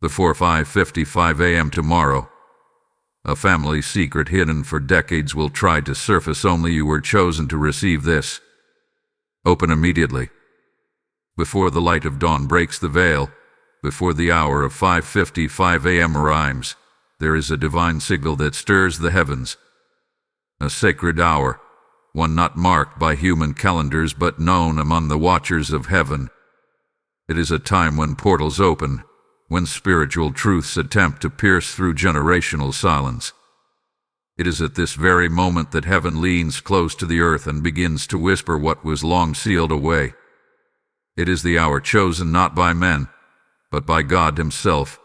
before 5:55 a.m. tomorrow. A family secret hidden for decades will try to surface. Only you were chosen to receive this. Open immediately. Before the light of dawn breaks the veil, before the hour of 5:55 a.m. arrives, there is a divine signal that stirs the heavens. A sacred hour, one not marked by human calendars but known among the watchers of heaven. It is a time when portals open, when spiritual truths attempt to pierce through generational silence. It is at this very moment that heaven leans close to the earth and begins to whisper what was long sealed away. It is the hour chosen not by men, but by God Himself,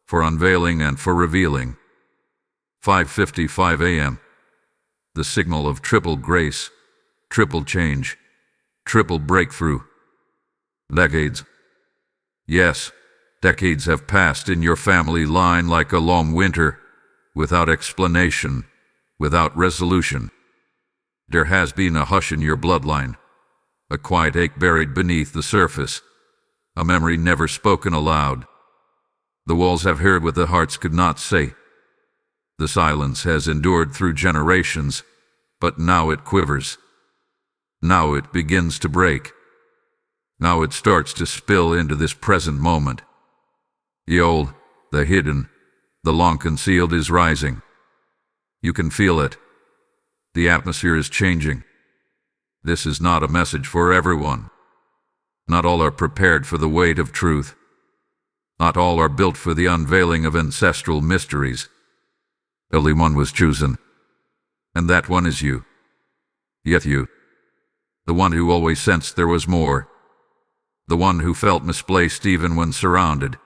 for unveiling and for revealing. 5:55 a.m. The signal of triple grace, triple change, triple breakthrough. Decades. Yes, decades have passed in your family line like a long winter, without explanation, without resolution. There has been a hush in your bloodline, a quiet ache buried beneath the surface, a memory never spoken aloud. The walls have heard what the hearts could not say. The silence has endured through generations, but now it quivers. Now it begins to break. Now it starts to spill into this present moment. The old, the hidden, the long concealed is rising. You can feel it. The atmosphere is changing. This is not a message for everyone. Not all are prepared for the weight of truth. Not all are built for the unveiling of ancestral mysteries. Only one was chosen, and that one is you. Yet you, the one who always sensed there was more, the one who felt misplaced even when surrounded,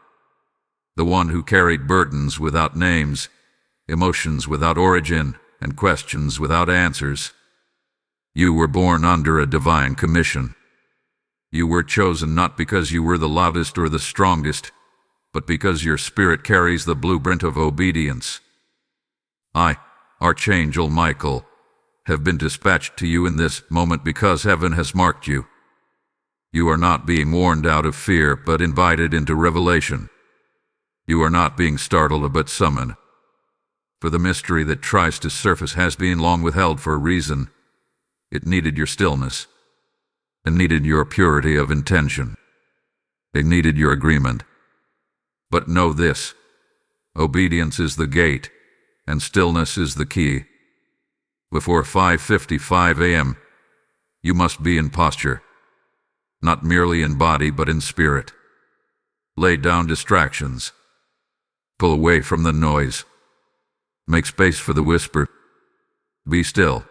the one who carried burdens without names, emotions without origin, and questions without answers. You were born under a divine commission. You were chosen not because you were the loudest or the strongest, but because your spirit carries the blueprint of obedience. I, Archangel Michael, have been dispatched to you in this moment because heaven has marked you. You are not being warned out of fear, but invited into revelation. You are not being startled, but summoned. For the mystery that tries to surface has been long withheld for a reason. It needed your stillness. It needed your purity of intention. It needed your agreement. But know this: obedience is the gate, and stillness is the key. Before 5:55 a.m., you must be in posture, not merely in body but in spirit. Lay down distractions. Pull away from the noise. Make space for the whisper. Be still.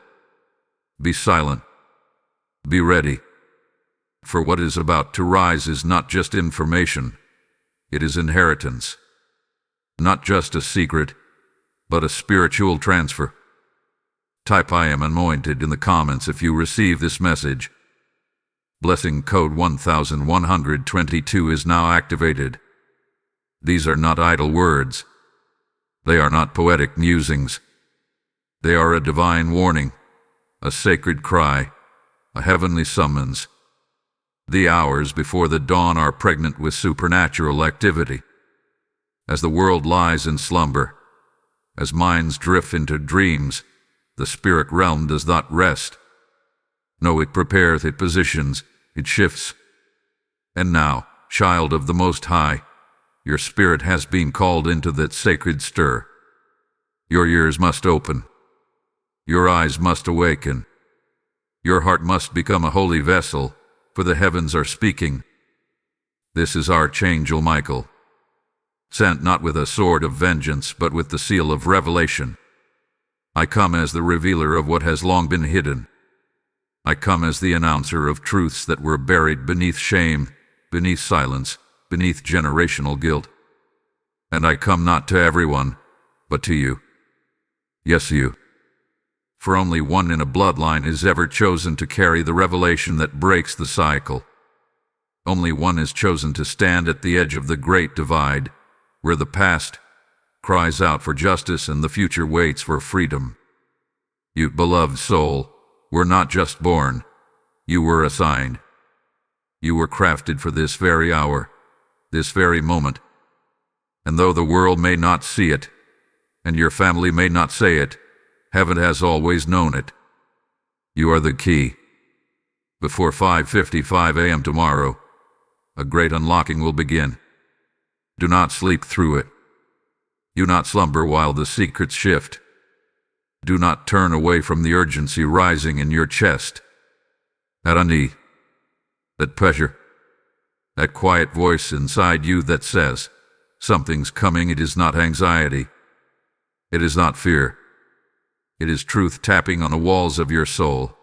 Be silent. Be ready. For what is about to rise is not just information. It is inheritance. Not just a secret, but a spiritual transfer. Type "I am anointed" in the comments if you receive this message. Blessing code 1122 is now activated. These are not idle words. They are not poetic musings. They are a divine warning, a sacred cry, a heavenly summons. The hours before the dawn are pregnant with supernatural activity. As the world lies in slumber, as minds drift into dreams, the spirit realm does not rest. No, it prepares, it positions, it shifts. And now, child of the Most High, your spirit has been called into that sacred stir. Your ears must open. Your eyes must awaken. Your heart must become a holy vessel, for the heavens are speaking. This is Archangel Michael, sent not with a sword of vengeance, but with the seal of revelation. I come as the revealer of what has long been hidden. I come as the announcer of truths that were buried beneath shame, beneath silence, beneath generational guilt. And I come not to everyone, but to you. Yes, you. For only one in a bloodline is ever chosen to carry the revelation that breaks the cycle. Only one is chosen to stand at the edge of the great divide, where the past cries out for justice and the future waits for freedom. You, beloved soul, were not just born. You were assigned. You were crafted for this very hour, this very moment. And though the world may not see it, and your family may not say it, heaven has always known it. You are the key. Before 5:55 a.m. tomorrow, a great unlocking will begin. Do not sleep through it. Do not slumber while the secrets shift. Do not turn away from the urgency rising in your chest. That unease, that pressure, that quiet voice inside you that says, something's coming. It is not anxiety. It is not fear. It is truth tapping on the walls of your soul.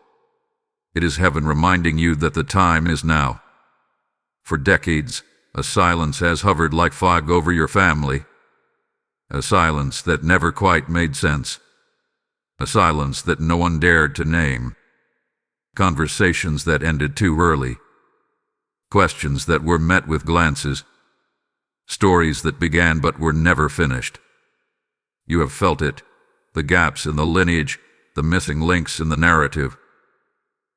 It is heaven reminding you that the time is now. For decades, a silence has hovered like fog over your family. A silence that never quite made sense. A silence that no one dared to name. Conversations that ended too early. Questions that were met with glances. Stories that began but were never finished. You have felt it, the gaps in the lineage, the missing links in the narrative.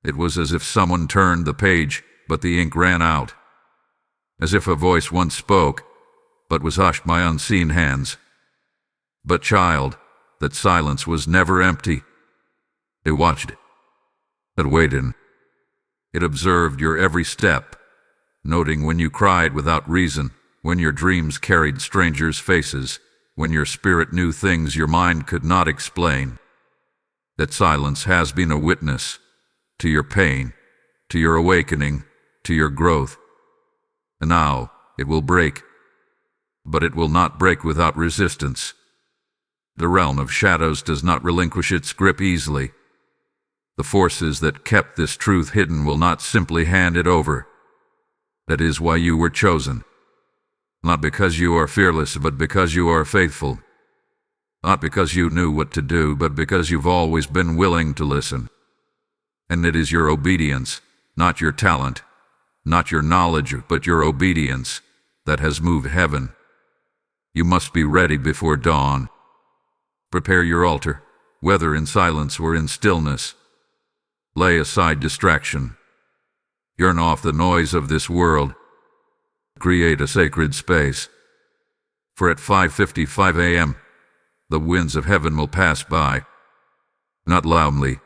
It was as if someone turned the page, but the ink ran out. As if a voice once spoke, but was hushed by unseen hands. But child, that silence was never empty. It watched it. It waited. It observed your every step, noting when you cried without reason, when your dreams carried strangers' faces, when your spirit knew things your mind could not explain. That silence has been a witness to your pain, to your awakening, to your growth. And now it will break. But it will not break without resistance. The realm of shadows does not relinquish its grip easily. The forces that kept this truth hidden will not simply hand it over. That is why you were chosen. Not because you are fearless, but because you are faithful. Not because you knew what to do, but because you've always been willing to listen. And it is your obedience, not your talent, not your knowledge, but your obedience, that has moved heaven. You must be ready before dawn. Prepare your altar, whether in silence or in stillness. Lay aside distraction. Turn off the noise of this world. Create a sacred space. For at 5:55 a.m., the winds of heaven will pass by. Not loudly,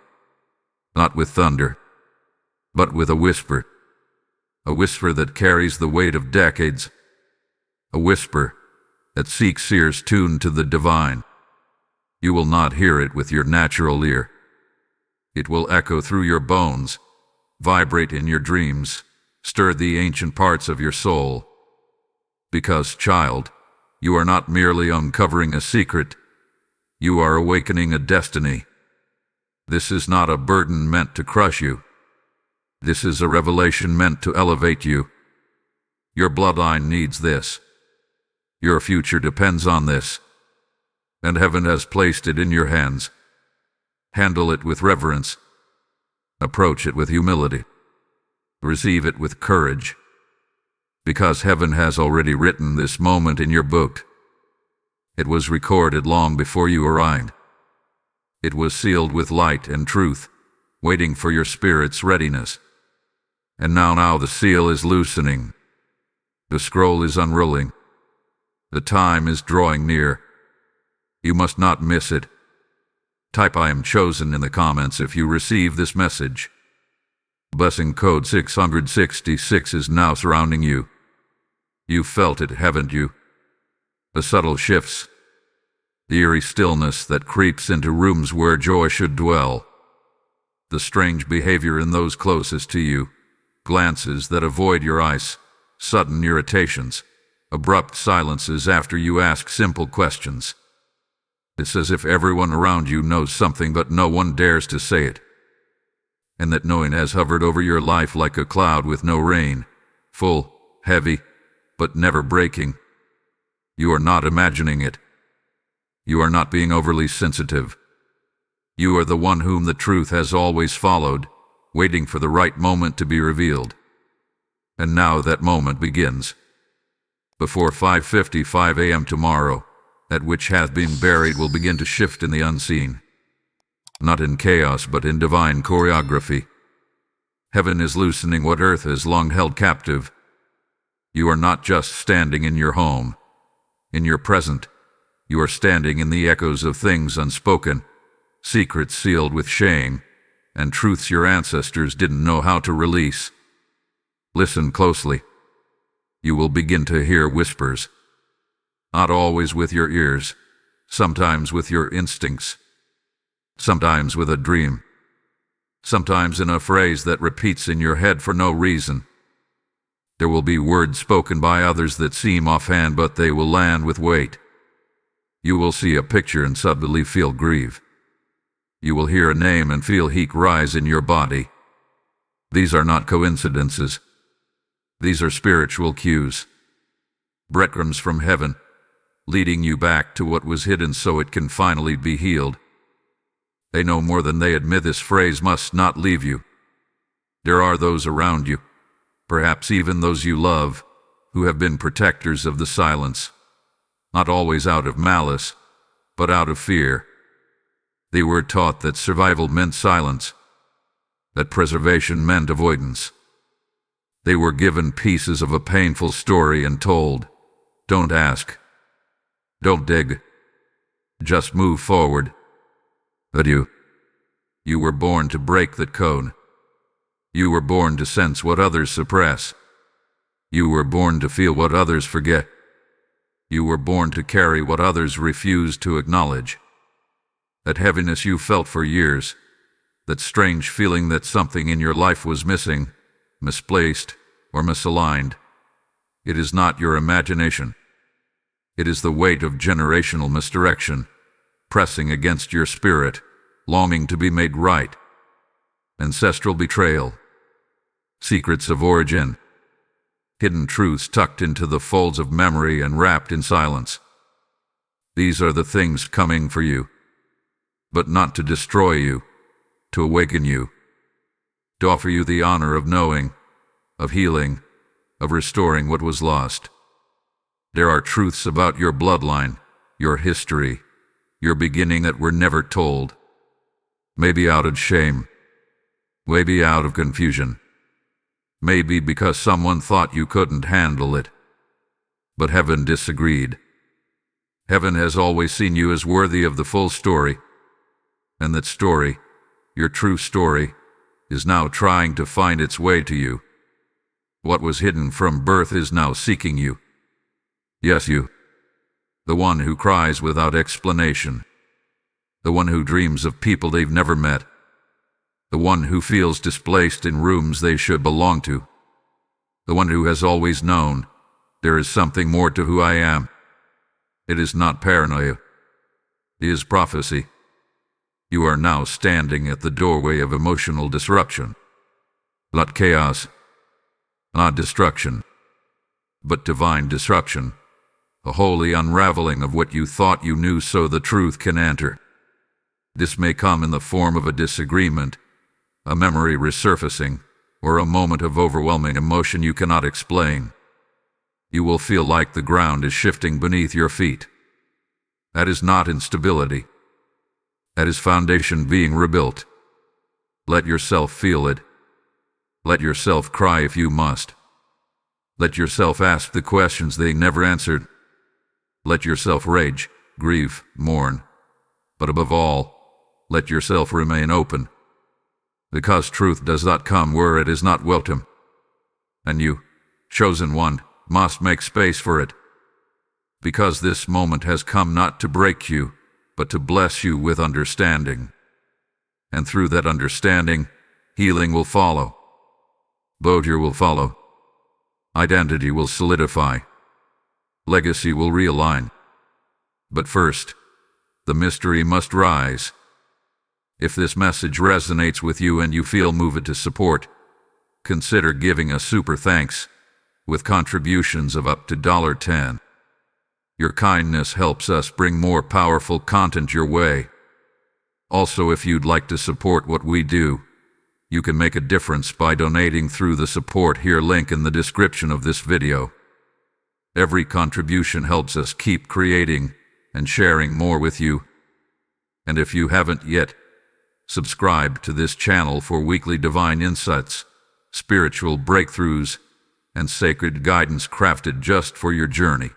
not with thunder, but with a whisper. A whisper that carries the weight of decades. A whisper that seeks ears tuned to the divine. You will not hear it with your natural ear. It will echo through your bones, vibrate in your dreams, stir the ancient parts of your soul. Because, child, you are not merely uncovering a secret, you are awakening a destiny. This is not a burden meant to crush you. This is a revelation meant to elevate you. Your bloodline needs this. Your future depends on this. And heaven has placed it in your hands. Handle it with reverence. Approach it with humility. Receive it with courage. Because heaven has already written this moment in your book. It was recorded long before you arrived. It was sealed with light and truth, waiting for your spirit's readiness. And now the seal is loosening. The scroll is unrolling. The time is drawing near. You must not miss it. Type "I am chosen" in the comments if you receive this message. Blessing code 666 is now surrounding you. You've felt it, haven't you? The subtle shifts. The eerie stillness that creeps into rooms where joy should dwell. The strange behavior in those closest to you. Glances that avoid your eyes. Sudden irritations. Abrupt silences after you ask simple questions. It's as if everyone around you knows something but no one dares to say it. And that knowing has hovered over your life like a cloud with no rain. Full, heavy, but never breaking. You are not imagining it. You are not being overly sensitive. You are the one whom the truth has always followed, waiting for the right moment to be revealed. And now that moment begins. Before 5:55 a.m. tomorrow, that which hath been buried will begin to shift in the unseen. Not in chaos, but in divine choreography. Heaven is loosening what earth has long held captive. You are not just standing in your home. In your present, you are standing in the echoes of things unspoken, secrets sealed with shame, and truths your ancestors didn't know how to release. Listen closely. You will begin to hear whispers. Not always with your ears, sometimes with your instincts, sometimes with a dream, sometimes in a phrase that repeats in your head for no reason. There will be words spoken by others that seem offhand, but they will land with weight. You will see a picture and suddenly feel grief. You will hear a name and feel heat rise in your body. These are not coincidences. These are spiritual cues. Breadcrumbs from heaven, leading you back to what was hidden so it can finally be healed. They know more than they admit. This phrase must not leave you. There are those around you, perhaps even those you love, who have been protectors of the silence. Not always out of malice, but out of fear. They were taught that survival meant silence, that preservation meant avoidance. They were given pieces of a painful story and told, don't ask, don't dig, just move forward. But you were born to break that code. You were born to sense what others suppress. You were born to feel what others forget. You were born to carry what others refuse to acknowledge. That heaviness you felt for years, that strange feeling that something in your life was missing, misplaced, or misaligned, it is not your imagination. It is the weight of generational misdirection, pressing against your spirit, longing to be made right. Ancestral betrayal, secrets of origin, hidden truths tucked into the folds of memory and wrapped in silence. These are the things coming for you, but not to destroy you, to awaken you, to offer you the honor of knowing, of healing, of restoring what was lost. There are truths about your bloodline, your history, your beginning that were never told. Maybe out of shame, maybe out of confusion, maybe because someone thought you couldn't handle it. But heaven disagreed. Heaven has always seen you as worthy of the full story, and that story, your true story, is now trying to find its way to you. What was hidden from birth is now seeking you. Yes, you. The one who cries without explanation. The one who dreams of people they've never met. The one who feels displaced in rooms they should belong to. The one who has always known, there is something more to who I am. It is not paranoia. It is prophecy. You are now standing at the doorway of emotional disruption. Not chaos, not destruction, but divine disruption. A holy unraveling of what you thought you knew so the truth can enter. This may come in the form of a disagreement, a memory resurfacing, or a moment of overwhelming emotion you cannot explain. You will feel like the ground is shifting beneath your feet. That is not instability. That is foundation being rebuilt. Let yourself feel it. Let yourself cry if you must. Let yourself ask the questions they never answered. Let yourself rage, grieve, mourn. But above all, let yourself remain open. Because truth does not come where it is not welcome. And you, chosen one, must make space for it. Because this moment has come not to break you, but to bless you with understanding. And through that understanding, healing will follow. Bodhi will follow. Identity will solidify. Legacy will realign. But first, the mystery must rise. If this message resonates with you and you feel moved to support, consider giving a super thanks with contributions of up to $10. Your kindness helps us bring more powerful content your way. Also, if you'd like to support what we do, you can make a difference by donating through the support here link in the description of this video. Every contribution helps us keep creating and sharing more with you. And if you haven't yet, subscribe to this channel for weekly divine insights, spiritual breakthroughs, and sacred guidance crafted just for your journey.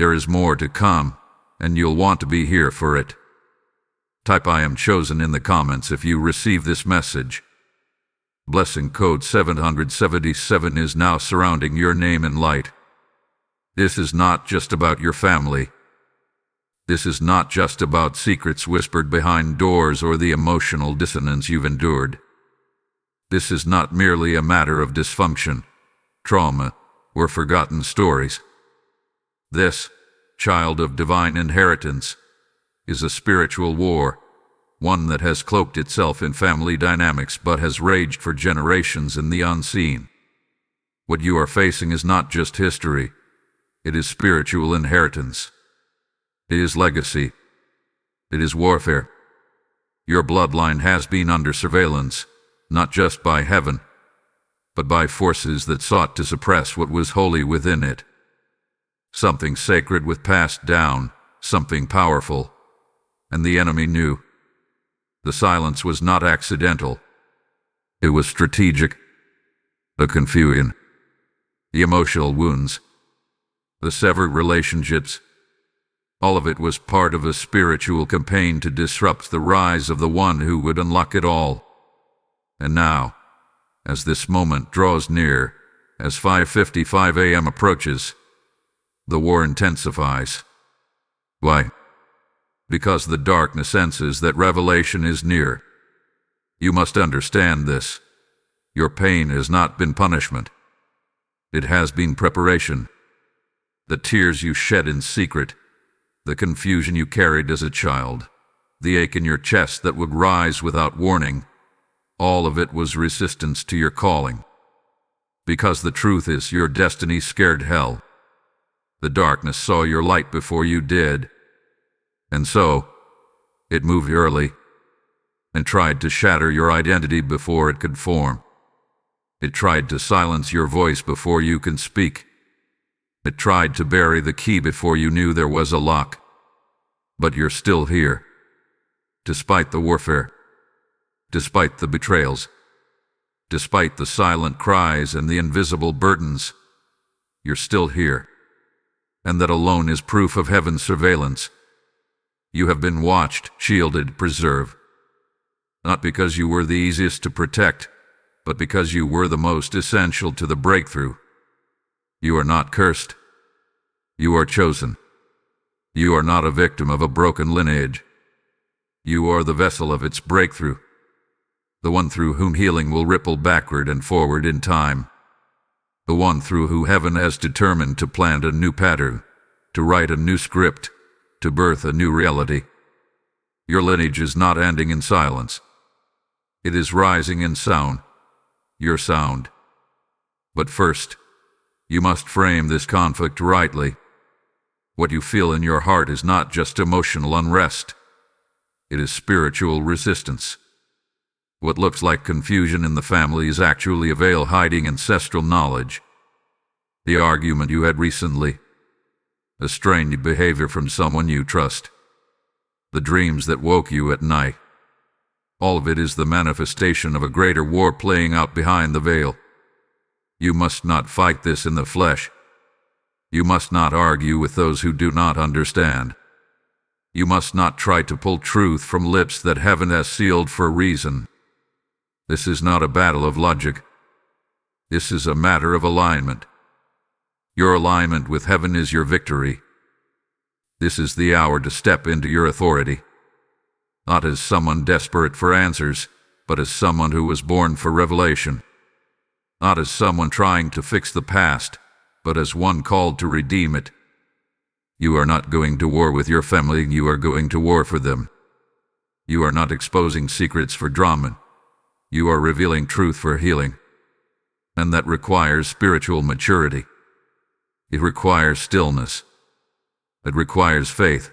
There is more to come, and you'll want to be here for it. Type "I am chosen" in the comments if you receive this message. Blessing code 777 is now surrounding your name in light. This is not just about your family. This is not just about secrets whispered behind doors or the emotional dissonance you've endured. This is not merely a matter of dysfunction, trauma, or forgotten stories. This, child of divine inheritance, is a spiritual war, one that has cloaked itself in family dynamics but has raged for generations in the unseen. What you are facing is not just history, it is spiritual inheritance. It is legacy. It is warfare. Your bloodline has been under surveillance, not just by heaven, but by forces that sought to suppress what was holy within it. Something sacred was passed down, something powerful, and the enemy knew. The silence was not accidental. It was strategic. The confusion, the emotional wounds, the severed relationships, all of it was part of a spiritual campaign to disrupt the rise of the one who would unlock it all. And now, as this moment draws near, as 5:55 a.m. approaches, the war intensifies. Why? Because the darkness senses that revelation is near. You must understand this. Your pain has not been punishment. It has been preparation. The tears you shed in secret, the confusion you carried as a child, the ache in your chest that would rise without warning, all of it was resistance to your calling. Because the truth is, your destiny scared hell. The darkness saw your light before you did. And so, it moved early and tried to shatter your identity before it could form. It tried to silence your voice before you can speak. It tried to bury the key before you knew there was a lock. But you're still here. Despite the warfare, despite the betrayals, despite the silent cries and the invisible burdens, you're still here. And that alone is proof of heaven's surveillance. You have been watched, shielded, preserved. Not because you were the easiest to protect, but because you were the most essential to the breakthrough. You are not cursed. You are chosen. You are not a victim of a broken lineage. You are the vessel of its breakthrough, the one through whom healing will ripple backward and forward in time, the one through whom heaven has determined to plant a new pattern, to write a new script, to birth a new reality. Your lineage is not ending in silence. It is rising in sound, your sound. But first, you must frame this conflict rightly. What you feel in your heart is not just emotional unrest. It is spiritual resistance. What looks like confusion in the family is actually a veil hiding ancestral knowledge. The argument you had recently, a strained behavior from someone you trust, the dreams that woke you at night, all of it is the manifestation of a greater war playing out behind the veil. You must not fight this in the flesh. You must not argue with those who do not understand. You must not try to pull truth from lips that heaven has sealed for a reason. This is not a battle of logic. This is a matter of alignment. Your alignment with heaven is your victory. This is the hour to step into your authority. Not as someone desperate for answers, but as someone who was born for revelation. Not as someone trying to fix the past, but as one called to redeem it. You are not going to war with your family, you are going to war for them. You are not exposing secrets for drama. You are revealing truth for healing. And that requires spiritual maturity. It requires stillness. It requires faith.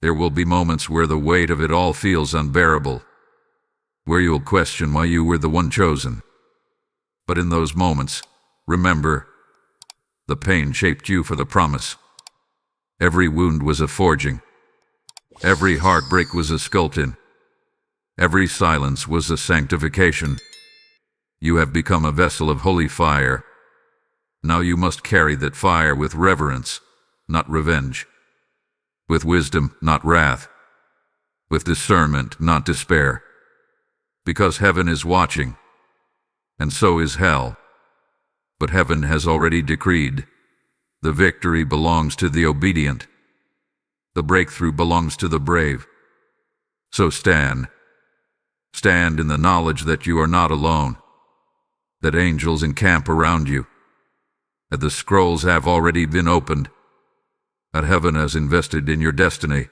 There will be moments where the weight of it all feels unbearable, where you'll question why you were the one chosen. But in those moments, remember, the pain shaped you for the promise. Every wound was a forging. Every heartbreak was a sculpting. Every silence was a sanctification. You have become a vessel of holy fire. Now you must carry that fire with reverence, not revenge. With wisdom, not wrath. With discernment, not despair. Because heaven is watching, and so is hell. But heaven has already decreed, the victory belongs to the obedient. The breakthrough belongs to the brave. So stand. Stand in the knowledge that you are not alone, that angels encamp around you, that the scrolls have already been opened, that heaven has invested in your destiny,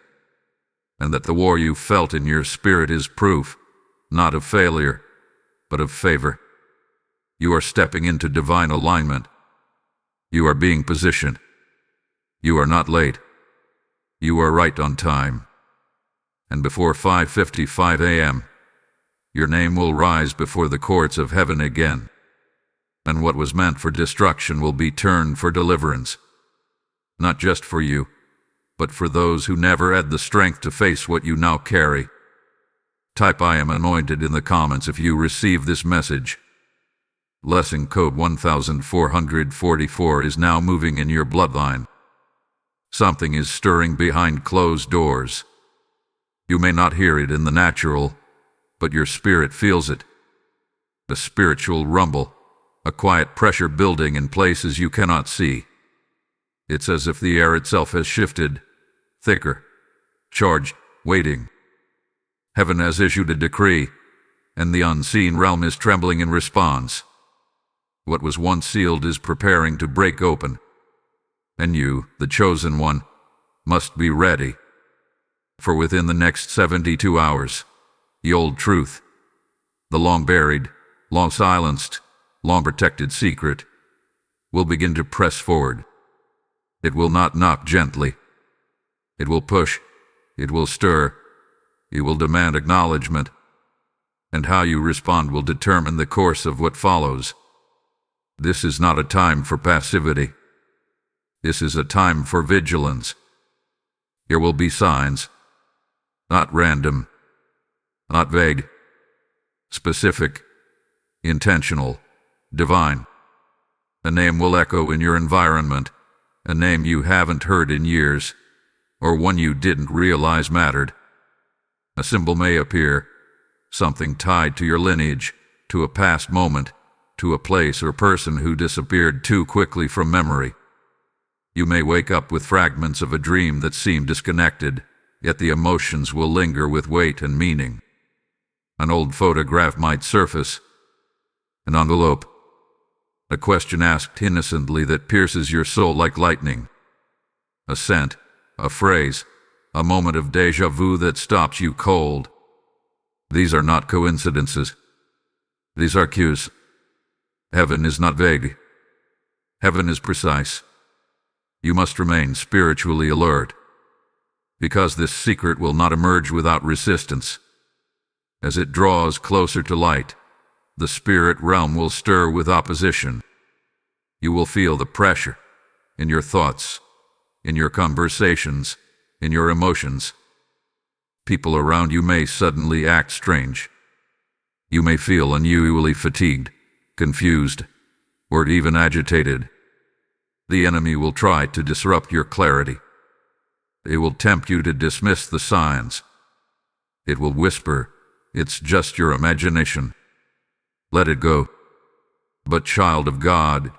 and that the war you felt in your spirit is proof, not of failure, but of favor. You are stepping into divine alignment. You are being positioned. You are not late. You are right on time. And before 5:55 a.m., your name will rise before the courts of heaven again. And what was meant for destruction will be turned for deliverance. Not just for you, but for those who never had the strength to face what you now carry. Type "I am anointed" in the comments if you receive this message. Blessing code 1444 is now moving in your bloodline. Something is stirring behind closed doors. You may not hear it in the natural, but your spirit feels it. A spiritual rumble, a quiet pressure building in places you cannot see. It's as if the air itself has shifted, thicker, charged, waiting. Heaven has issued a decree, and the unseen realm is trembling in response. What was once sealed is preparing to break open, and you, the chosen one, must be ready. For within the next 72 hours, the old truth, the long-buried, long-silenced, long-protected secret, will begin to press forward. It will not knock gently. It will push. It will stir. It will demand acknowledgement. And how you respond will determine the course of what follows. This is not a time for passivity. This is a time for vigilance. There will be signs, not random, not vague, specific, intentional, divine. A name will echo in your environment, a name you haven't heard in years, or one you didn't realize mattered. A symbol may appear, something tied to your lineage, to a past moment, to a place or person who disappeared too quickly from memory. You may wake up with fragments of a dream that seem disconnected, yet the emotions will linger with weight and meaning. An old photograph might surface, an envelope, a question asked innocently that pierces your soul like lightning, a scent, a phrase, a moment of déjà vu that stops you cold. These are not coincidences. These are cues. Heaven is not vague. Heaven is precise. You must remain spiritually alert, because this secret will not emerge without resistance. As it draws closer to light, the spirit realm will stir with opposition. You will feel the pressure in your thoughts, in your conversations, in your emotions. People around you may suddenly act strange. You may feel unusually fatigued, confused, or even agitated. The enemy will try to disrupt your clarity. It will tempt you to dismiss the signs. It will whisper, "It's just your imagination." Let it go. But child of God,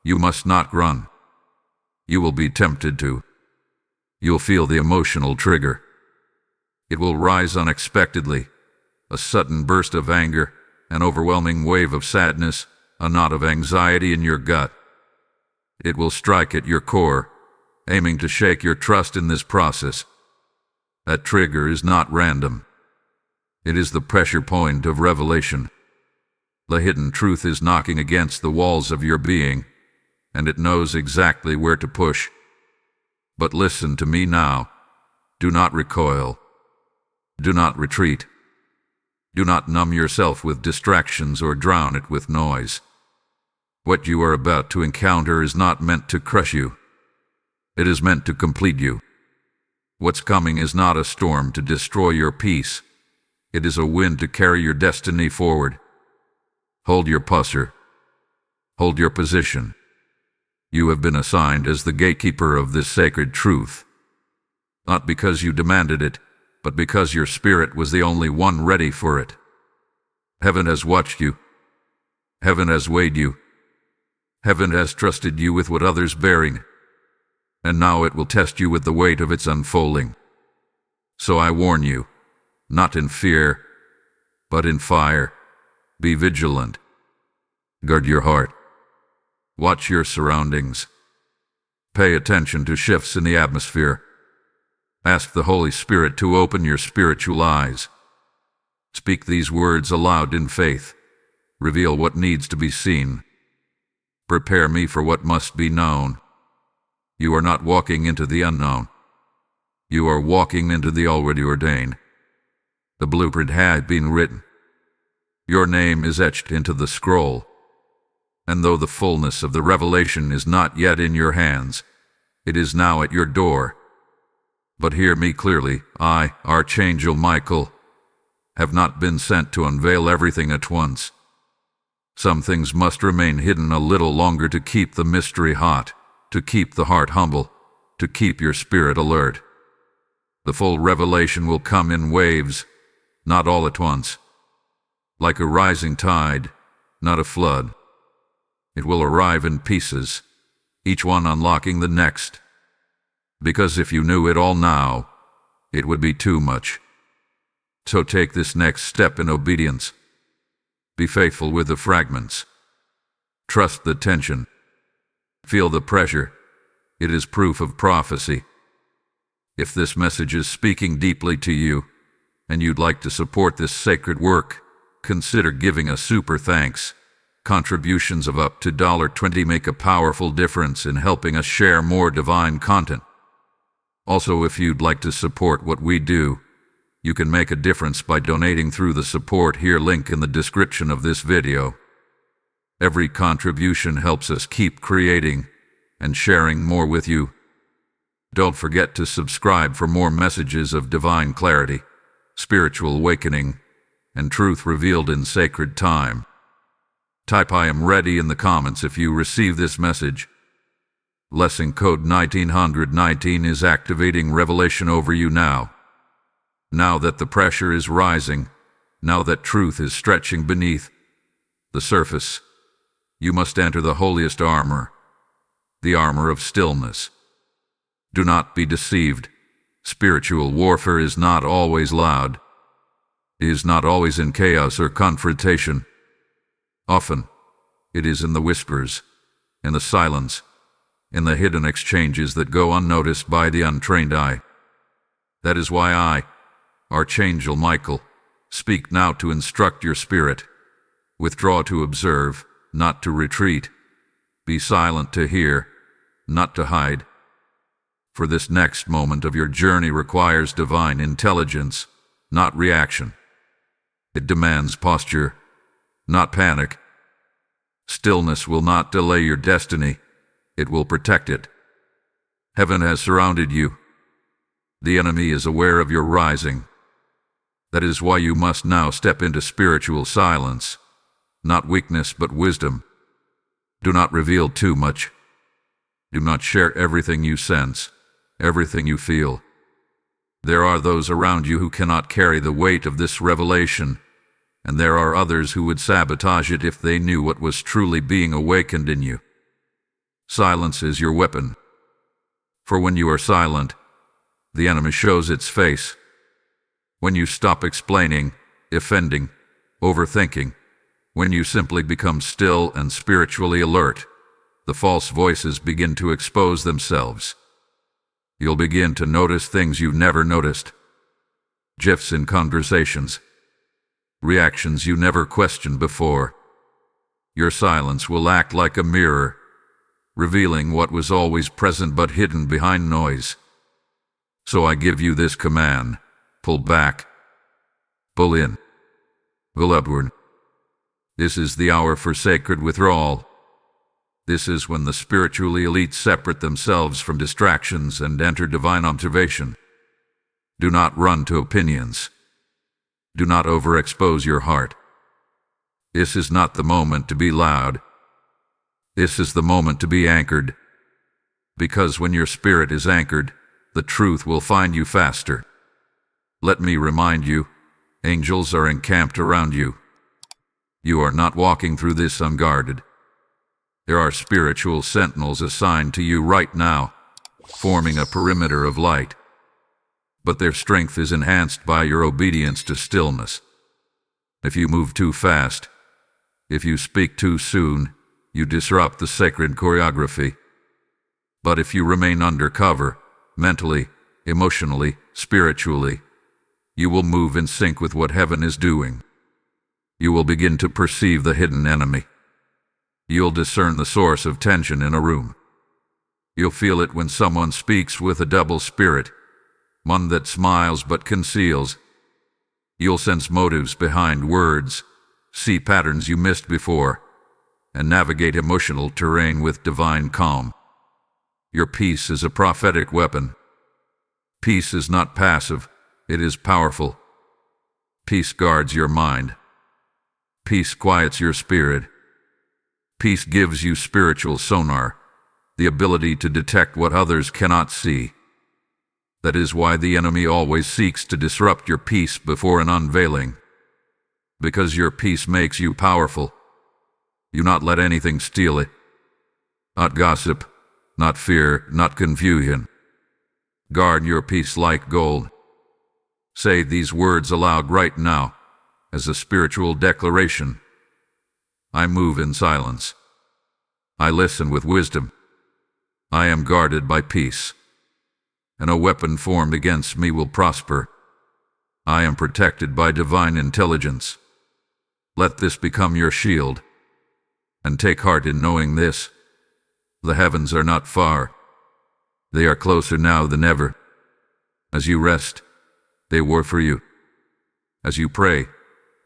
you must not run. You will be tempted to. You'll feel the emotional trigger. It will rise unexpectedly, a sudden burst of anger, an overwhelming wave of sadness, a knot of anxiety in your gut. It will strike at your core, aiming to shake your trust in this process. That trigger is not random. It is the pressure point of revelation. The hidden truth is knocking against the walls of your being, and it knows exactly where to push. But listen to me now. Do not recoil. Do not retreat. Do not numb yourself with distractions or drown it with noise. What you are about to encounter is not meant to crush you. It is meant to complete you. What's coming is not a storm to destroy your peace. It is a wind to carry your destiny forward. Hold your posture. Hold your position. You have been assigned as the gatekeeper of this sacred truth, not because you demanded it, but because your spirit was the only one ready for it. Heaven has watched you. Heaven has weighed you. Heaven has trusted you with what others bearing, and now it will test you with the weight of its unfolding. So I warn you, not in fear, but in fire, be vigilant. Guard your heart. Watch your surroundings. Pay attention to shifts in the atmosphere. Ask the Holy Spirit to open your spiritual eyes. Speak these words aloud in faith. Reveal what needs to be seen. Prepare me for what must be known. You are not walking into the unknown. You are walking into the already ordained. The blueprint had been written. Your name is etched into the scroll. And though the fullness of the revelation is not yet in your hands, it is now at your door. But hear me clearly, I, Archangel Michael, have not been sent to unveil everything at once. Some things must remain hidden a little longer to keep the mystery hot, to keep the heart humble, to keep your spirit alert. The full revelation will come in waves, not all at once. Like a rising tide, not a flood. It will arrive in pieces, each one unlocking the next. Because if you knew it all now, it would be too much. So take this next step in obedience. Be faithful with the fragments. Trust the tension. Feel the pressure. It is proof of prophecy. If this message is speaking deeply to you, and you'd like to support this sacred work, consider giving a super thanks. Contributions of up to $20 make a powerful difference in helping us share more divine content. Also, if you'd like to support what we do, you can make a difference by donating through the support here link in the description of this video. Every contribution helps us keep creating and sharing more with you. Don't forget to subscribe for more messages of divine clarity, spiritual awakening, and truth revealed in sacred time. Type I am ready in the comments if you receive this message. Blessing code 1919 is activating revelation over you now. Now that the pressure is rising, now that truth is stretching beneath the surface, you must enter the holiest armor, the armor of stillness. Do not be deceived. Spiritual warfare is not always loud. It is not always in chaos or confrontation. Often, it is in the whispers, in the silence, in the hidden exchanges that go unnoticed by the untrained eye. That is why I, Archangel Michael, speak now to instruct your spirit. Withdraw to observe, not to retreat. Be silent to hear, not to hide. For this next moment of your journey requires divine intelligence, not reaction. It demands posture, not panic. Stillness will not delay your destiny. It will protect it. Heaven has surrounded you. The enemy is aware of your rising. That is why you must now step into spiritual silence, not weakness but wisdom. Do not reveal too much. Do not share everything you sense, everything you feel. There are those around you who cannot carry the weight of this revelation, and there are others who would sabotage it if they knew what was truly being awakened in you. Silence is your weapon. For when you are silent, the enemy shows its face. When you stop explaining, offending, overthinking, when you simply become still and spiritually alert, the false voices begin to expose themselves. You'll begin to notice things you've never noticed. GIFs in conversations. Reactions you never questioned before. Your silence will act like a mirror, revealing what was always present but hidden behind noise. So I give you this command. Pull back. Pull in. Pull upward. This is the hour for sacred withdrawal. This is when the spiritually elite separate themselves from distractions and enter divine observation. Do not run to opinions. Do not overexpose your heart. This is not the moment to be loud. This is the moment to be anchored, because when your spirit is anchored, the truth will find you faster. Let me remind you, angels are encamped around you. You are not walking through this unguarded. There are spiritual sentinels assigned to you right now, forming a perimeter of light. But their strength is enhanced by your obedience to stillness. If you move too fast, if you speak too soon, you disrupt the sacred choreography. But if you remain under cover, mentally, emotionally, spiritually, you will move in sync with what heaven is doing. You will begin to perceive the hidden enemy. You'll discern the source of tension in a room. You'll feel it when someone speaks with a double spirit, one that smiles but conceals. You'll sense motives behind words, see patterns you missed before, and navigate emotional terrain with divine calm. Your peace is a prophetic weapon. Peace is not passive, it is powerful. Peace guards your mind. Peace quiets your spirit. Peace gives you spiritual sonar, the ability to detect what others cannot see. That is why the enemy always seeks to disrupt your peace before an unveiling. Because your peace makes you powerful. You not let anything steal it. Not gossip, not fear, not confusion. Guard your peace like gold. Say these words aloud right now, as a spiritual declaration. I move in silence. I listen with wisdom. I am guarded by peace, and no weapon formed against me will prosper. I am protected by divine intelligence. Let this become your shield, and take heart in knowing this. The heavens are not far. They are closer now than ever. As you rest, they war for you. As you pray,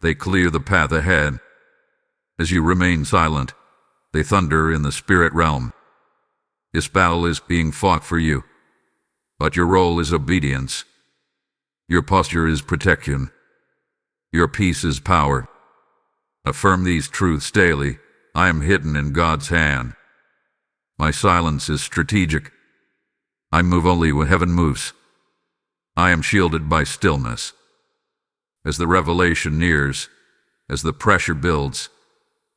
they clear the path ahead. As you remain silent, they thunder in the spirit realm. This battle is being fought for you, but your role is obedience. Your posture is protection. Your peace is power. Affirm these truths daily. I am hidden in God's hand. My silence is strategic. I move only when heaven moves. I am shielded by stillness. As the revelation nears, as the pressure builds,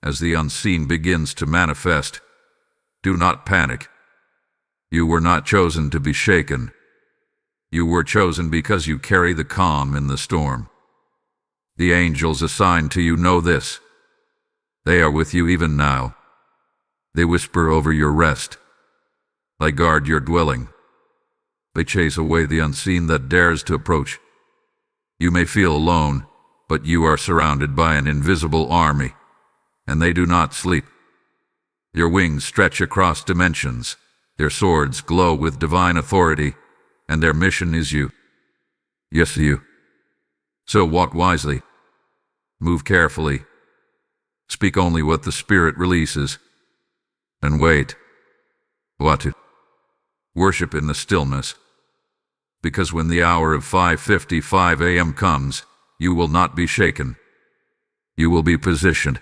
as the unseen begins to manifest, do not panic. You were not chosen to be shaken. You were chosen because you carry the calm in the storm. The angels assigned to you know this. They are with you even now. They whisper over your rest. They guard your dwelling. They chase away the unseen that dares to approach. You may feel alone, but you are surrounded by an invisible army, and they do not sleep. Your wings stretch across dimensions. Their swords glow with divine authority, and their mission is you. Yes, you. So walk wisely. Move carefully. Speak only what the Spirit releases. And wait. What? Worship in the stillness. Because when the hour of 5:55 a.m. comes, you will not be shaken. You will be positioned.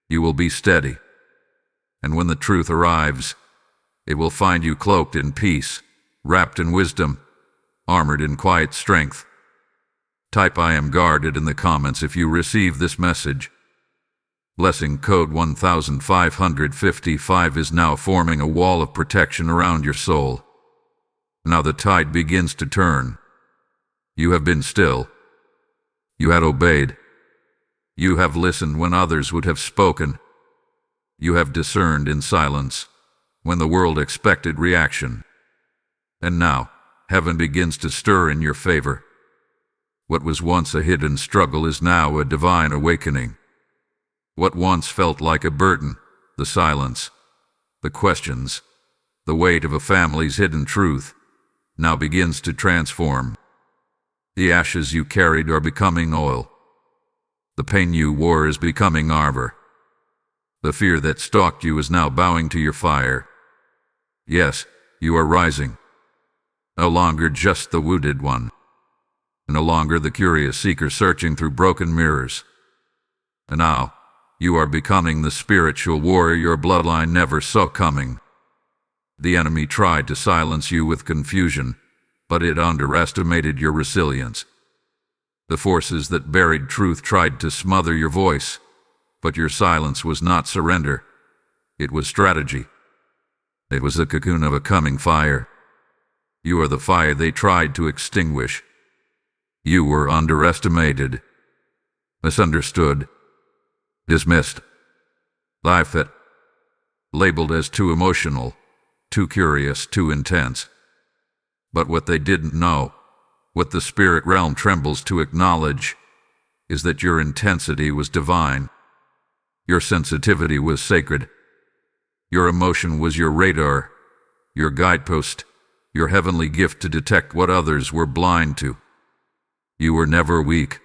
You will be steady. And when the truth arrives, it will find you cloaked in peace, wrapped in wisdom, armored in quiet strength. Type I am guarded in the comments if you receive this message. Blessing code 1555 is now forming a wall of protection around your soul. Now the tide begins to turn. You have been still. You had obeyed. You have listened when others would have spoken. You have discerned in silence when the world expected reaction. And now, heaven begins to stir in your favor. What was once a hidden struggle is now a divine awakening. What once felt like a burden, the silence, the questions, the weight of a family's hidden truth, now begins to transform. The ashes you carried are becoming oil. The pain you wore is becoming armor. The fear that stalked you is now bowing to your fire. Yes, you are rising. No longer just the wounded one. No longer the curious seeker searching through broken mirrors. And now, You are becoming the spiritual warrior your bloodline never saw coming. The enemy tried to silence you with confusion, but it underestimated your resilience. The forces that buried truth tried to smother your voice, but your silence was not surrender. It was strategy. It was the cocoon of a coming fire. You are the fire they tried to extinguish. You were underestimated, misunderstood, dismissed, laughed at, labeled as too emotional, too curious, too intense. But what they didn't know, what the spirit realm trembles to acknowledge, is that your intensity was divine. Your sensitivity was sacred. Your emotion was your radar, your guidepost, your heavenly gift to detect what others were blind to. You were never weak.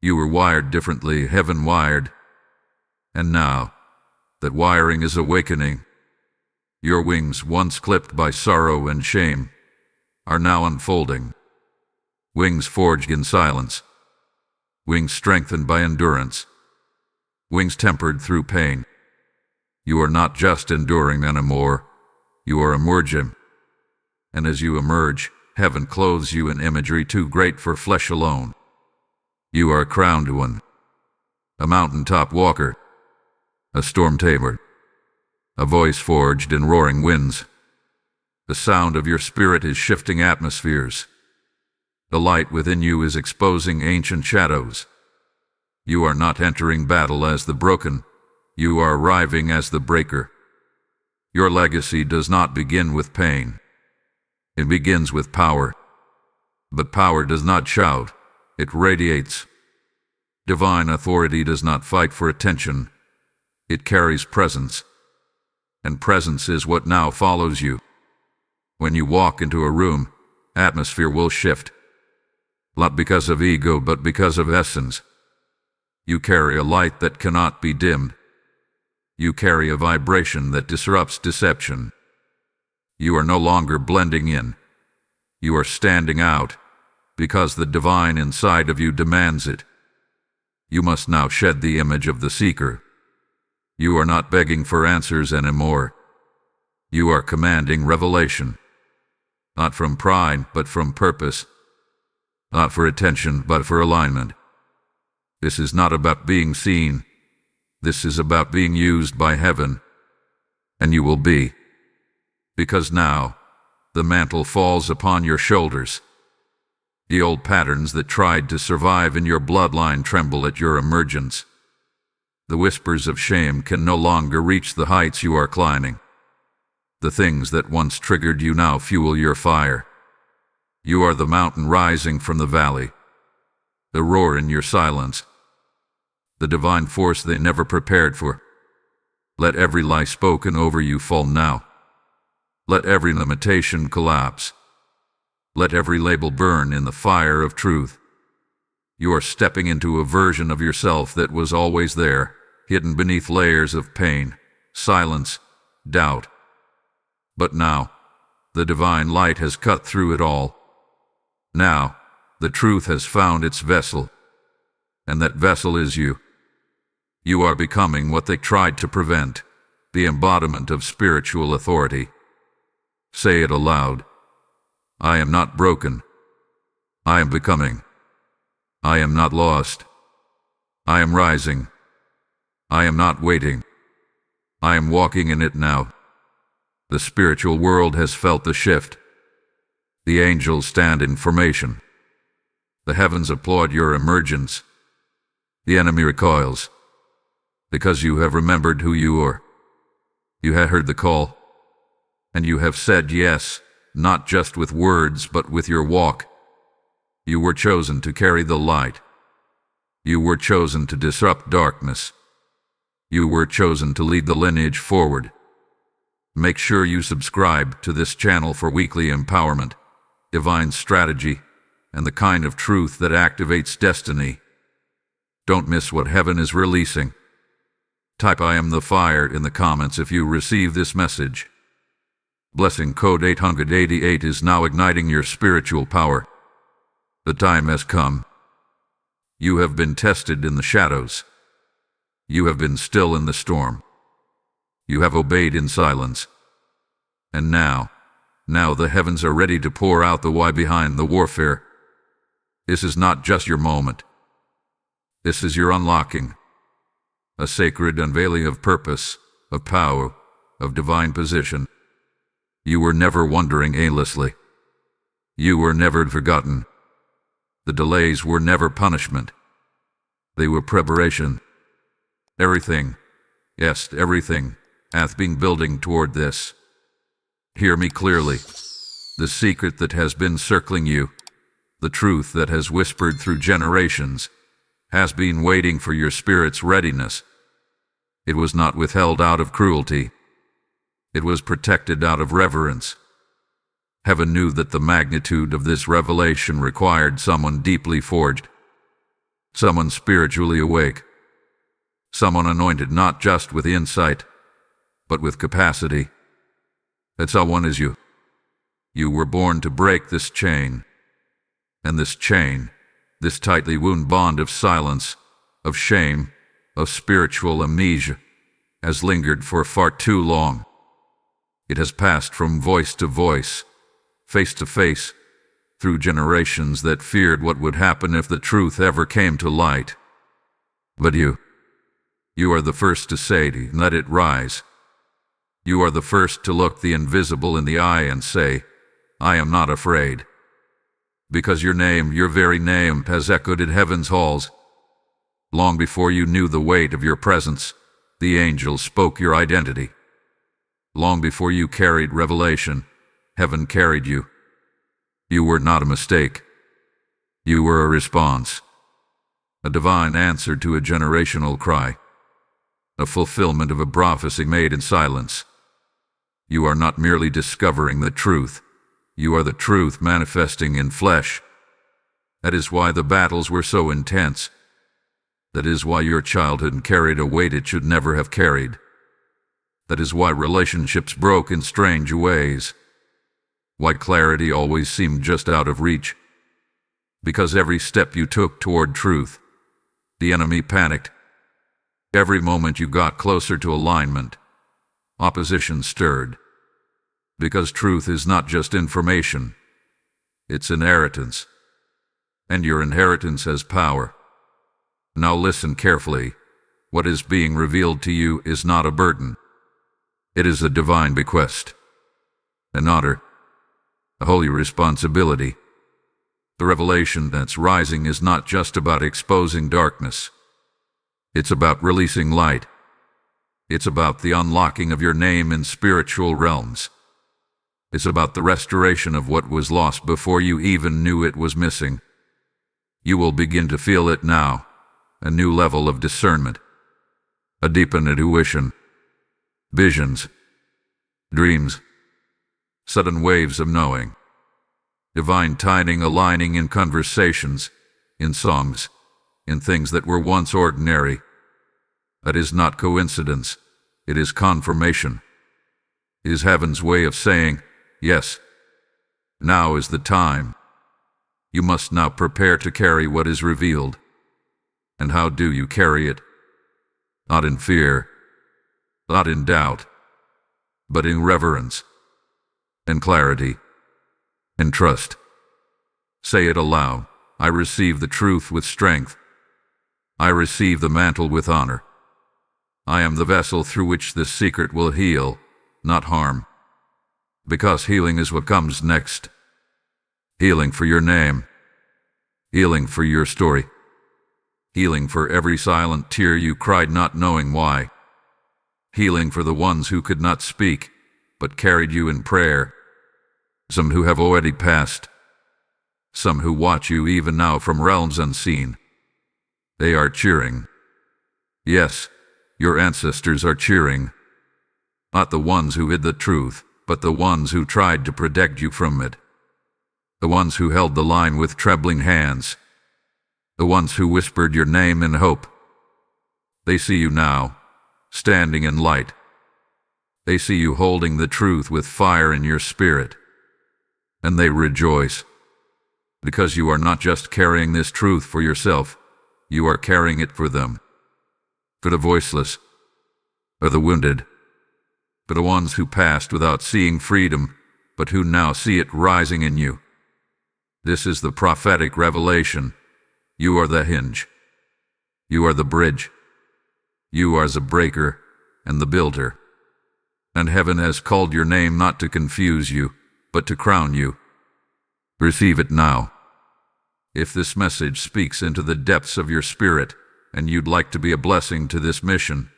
You were wired differently, heaven wired. And now, that wiring is awakening. Your wings, once clipped by sorrow and shame, are now unfolding. Wings forged in silence. Wings strengthened by endurance. Wings tempered through pain. You are not just enduring anymore. You are emerging. And as you emerge, heaven clothes you in imagery too great for flesh alone. You are a crowned one, a mountaintop walker, a storm tamer, a voice forged in roaring winds. The sound of your spirit is shifting atmospheres. The light within you is exposing ancient shadows. You are not entering battle as the broken. You are arriving as the breaker. Your legacy does not begin with pain. It begins with power. But power does not shout. It radiates. Divine authority does not fight for attention. It carries presence. And presence is what now follows you. When you walk into a room, atmosphere will shift. Not because of ego, but because of essence. You carry a light that cannot be dimmed. You carry a vibration that disrupts deception. You are no longer blending in. You are standing out, because the divine inside of you demands it. You must now shed the image of the seeker. You are not begging for answers anymore. You are commanding revelation. Not from pride, but from purpose. Not for attention, but for alignment. This is not about being seen. This is about being used by heaven. And you will be. Because now, the mantle falls upon your shoulders. The old patterns that tried to survive in your bloodline tremble at your emergence. The whispers of shame can no longer reach the heights you are climbing. The things that once triggered you now fuel your fire. You are the mountain rising from the valley. The roar in your silence. The divine force they never prepared for. Let every lie spoken over you fall now. Let every limitation collapse. Let every label burn in the fire of truth. You are stepping into a version of yourself that was always there, hidden beneath layers of pain, silence, doubt. But now, the divine light has cut through it all. Now, the truth has found its vessel. And that vessel is you. You are becoming what they tried to prevent, the embodiment of spiritual authority. Say it aloud. I am not broken. I am becoming. I am not lost. I am rising. I am not waiting. I am walking in it now. The spiritual world has felt the shift. The angels stand in formation. The heavens applaud your emergence. The enemy recoils. Because you have remembered who you are. You have heard the call. And you have said yes, not just with words, but with your walk. You were chosen to carry the light. You were chosen to disrupt darkness. You were chosen to lead the lineage forward. Make sure you subscribe to this channel for weekly empowerment, divine strategy, and the kind of truth that activates destiny. Don't miss what heaven is releasing. Type I am the fire in the comments if you receive this message. Blessing code 888 is now igniting your spiritual power. The time has come. You have been tested in the shadows. You have been still in the storm. You have obeyed in silence. And now the heavens are ready to pour out the why behind the warfare. This is not just your moment. This is your unlocking. A sacred unveiling of purpose, of power, of divine position. You were never wandering aimlessly. You were never forgotten. The delays were never punishment. They were preparation. Everything, yes, everything, hath been building toward this. Hear me clearly. The secret that has been circling you, the truth that has whispered through generations, has been waiting for your spirit's readiness. It was not withheld out of cruelty. It was protected out of reverence. Heaven knew that the magnitude of this revelation required someone deeply forged, someone spiritually awake, someone anointed not just with insight, but with capacity. That someone is you. You were born to break this chain. And this chain, this tightly wound bond of silence, of shame, of spiritual amnesia, has lingered for far too long. It has passed from voice to voice, face to face, through generations that feared what would happen if the truth ever came to light. But you are the first to say, let it rise. You are the first to look the invisible in the eye and say, I am not afraid. Because your name, your very name, has echoed in heaven's halls. Long before you knew the weight of your presence, the angels spoke your identity. Long before you carried revelation, heaven carried you. You were not a mistake. You were a response. A divine answer to a generational cry. A fulfillment of a prophecy made in silence. You are not merely discovering the truth. You are the truth manifesting in flesh. That is why the battles were so intense. That is why your childhood carried a weight it should never have carried. That is why relationships broke in strange ways. Why clarity always seemed just out of reach. Because every step you took toward truth, the enemy panicked. Every moment you got closer to alignment, opposition stirred. Because truth is not just information, it's inheritance. And your inheritance has power. Now listen carefully. What is being revealed to you is not a burden. It is a divine bequest, an honor, a holy responsibility. The revelation that's rising is not just about exposing darkness. It's about releasing light. It's about the unlocking of your name in spiritual realms. It's about the restoration of what was lost before you even knew it was missing. You will begin to feel it now, a new level of discernment, a deepened intuition, visions, dreams, sudden waves of knowing, divine timing aligning in conversations, in songs, in things that were once ordinary. That is not coincidence, it is confirmation. It is heaven's way of saying, yes, now is the time. You must now prepare to carry what is revealed. And how do you carry it? Not in fear, not in doubt, but in reverence, in clarity, in trust. Say it aloud. I receive the truth with strength. I receive the mantle with honor. I am the vessel through which this secret will heal, not harm. Because healing is what comes next. Healing for your name. Healing for your story. Healing for every silent tear you cried not knowing why. Healing for the ones who could not speak, but carried you in prayer. Some who have already passed. Some who watch you even now from realms unseen. They are cheering. Yes, your ancestors are cheering. Not the ones who hid the truth, but the ones who tried to protect you from it. The ones who held the line with trembling hands. The ones who whispered your name in hope. They see you now, standing in light. They see you holding the truth with fire in your spirit. And they rejoice. Because you are not just carrying this truth for yourself, you are carrying it for them. for the voiceless, or the wounded, for the ones who passed without seeing freedom, but who now see it rising in you. This is the prophetic revelation. You are the hinge. You are the bridge. You are the breaker and the builder. And heaven has called your name not to confuse you, but to crown you. Receive it now. If this message speaks into the depths of your spirit, and you'd like to be a blessing to this mission,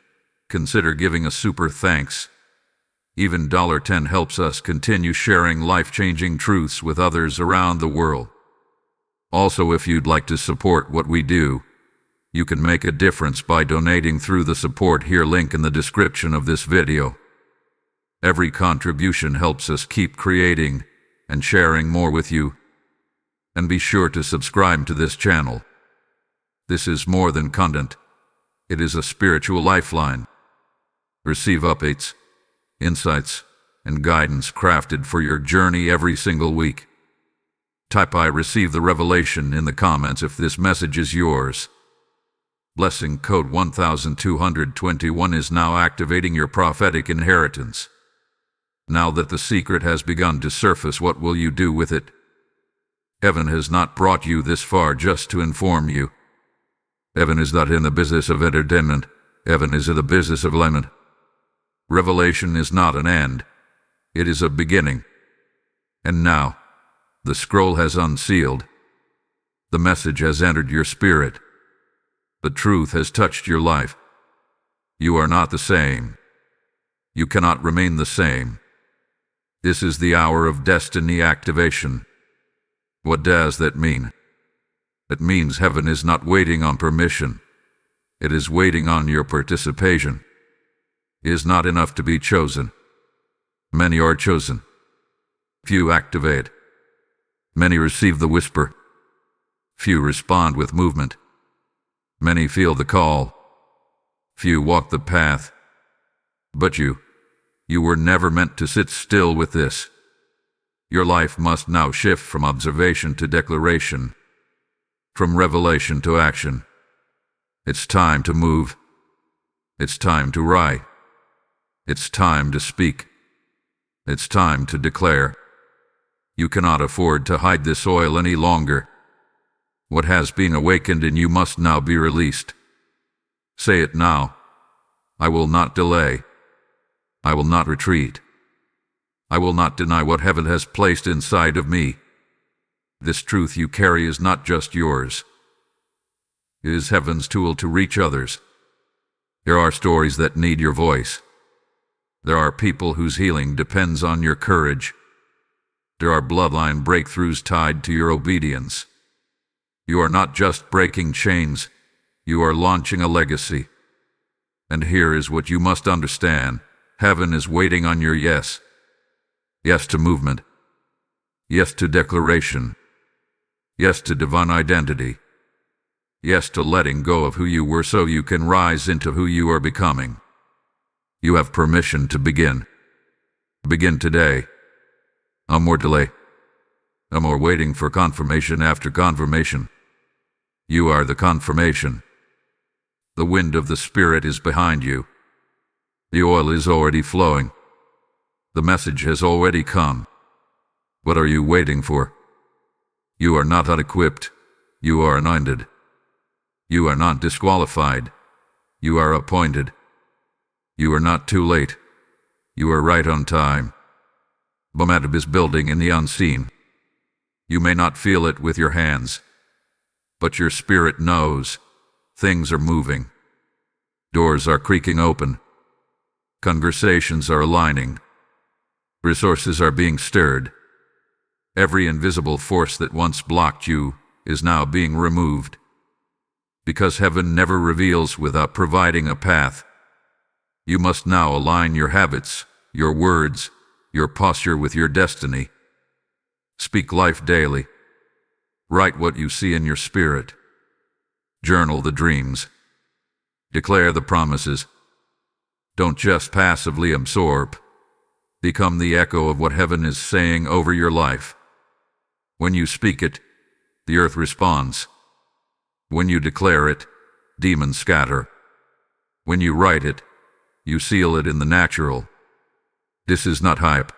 consider giving a super thanks. Even $10 helps us continue sharing life-changing truths with others around the world. Also, if you'd like to support what we do, you can make a difference by donating through the support here link in the description of this video. Every contribution helps us keep creating and sharing more with you. And be sure to subscribe to this channel. This is more than content. It is a spiritual lifeline. Receive updates, insights, and guidance crafted for your journey every single week. Type I receive the revelation in the comments if this message is yours. Blessing code 1221 is now activating your prophetic inheritance. Now that the secret has begun to surface, what will you do with it? Heaven has not brought you this far just to inform you. Heaven is not in the business of entertainment. Heaven is in the business of alignment. Revelation is not an end. It is a beginning. And now, the scroll has unsealed. The message has entered your spirit. The truth has touched your life. You are not the same. You cannot remain the same. This is the hour of destiny activation. What does that mean? It means heaven is not waiting on permission. It is waiting on your participation. It is not enough to be chosen. Many are chosen. Few activate. Many receive the whisper. Few respond with movement. Many feel the call. Few walk the path. But you were never meant to sit still with this. Your life must now shift from observation to declaration, from revelation to action. It's time to move. It's time to write. It's time to speak. It's time to declare. You cannot afford to hide this oil any longer. What has been awakened in you must now be released. Say it now. I will not delay. I will not retreat. I will not deny what heaven has placed inside of me. This truth you carry is not just yours. It is heaven's tool to reach others. There are stories that need your voice. There are people whose healing depends on your courage. There are bloodline breakthroughs tied to your obedience. You are not just breaking chains, you are launching a legacy. And here is what you must understand. Heaven is waiting on your yes. Yes to movement. Yes to declaration. Yes to divine identity. Yes to letting go of who you were so you can rise into who you are becoming. You have permission to begin. Begin today. No more delay. No more waiting for confirmation after confirmation. You are the confirmation. The wind of the Spirit is behind you. The oil is already flowing. The message has already come. What are you waiting for? You are not unequipped. You are anointed. You are not disqualified. You are appointed. You are not too late. You are right on time. Momentum is building in the unseen. You may not feel it with your hands, but your spirit knows. Things are moving. Doors are creaking open. Conversations are aligning. Resources are being stirred. Every invisible force that once blocked you is now being removed. Because heaven never reveals without providing a path. You must now align your habits, your words, your posture with your destiny. Speak life daily. Write what you see in your spirit. Journal the dreams. Declare the promises. Don't just passively absorb. Become the echo of what heaven is saying over your life. When you speak it, the earth responds. When you declare it, demons scatter. When you write it, you seal it in the natural. This is not hype.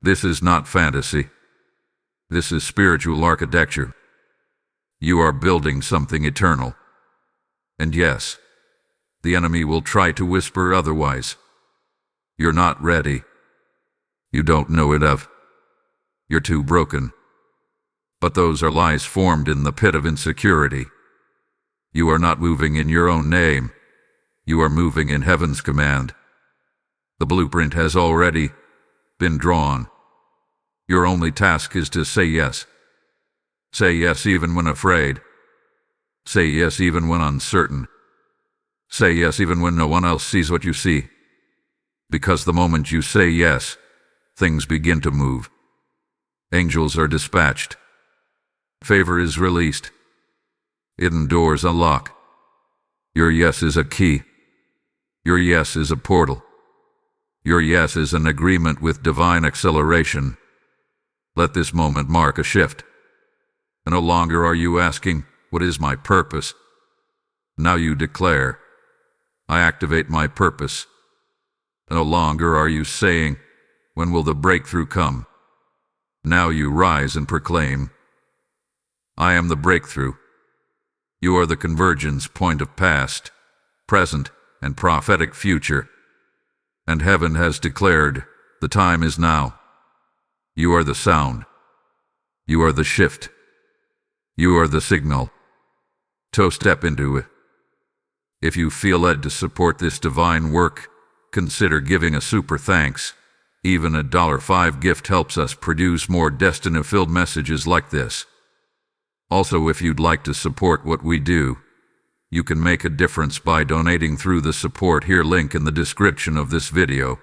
This is not fantasy. This is spiritual architecture. You are building something eternal. And yes, the enemy will try to whisper otherwise. You're not ready. You don't know enough. You're too broken. But those are lies formed in the pit of insecurity. You are not moving in your own name. You are moving in heaven's command. The blueprint has already been drawn. Your only task is to say yes. Say yes even when afraid. Say yes even when uncertain. Say yes even when no one else sees what you see. Because the moment you say yes, things begin to move. Angels are dispatched. Favor is released. Hidden doors unlock. Your yes is a key. Your yes is a portal. Your yes is an agreement with divine acceleration. Let this moment mark a shift. No longer are you asking, "What is my purpose?" Now you declare, "I activate my purpose." No longer are you saying, "When will the breakthrough come?" Now you rise and proclaim, "I am the breakthrough." You are the convergence point of past, present, and prophetic future. And heaven has declared, the time is now. You are the sound. You are the shift. You are the signal. So step into it. If you feel led to support this divine work, consider giving a super thanks. Even a $5 gift helps us produce more destiny-filled messages like this. Also, if you'd like to support what we do, you can make a difference by donating through the Support Here link in the description of this video.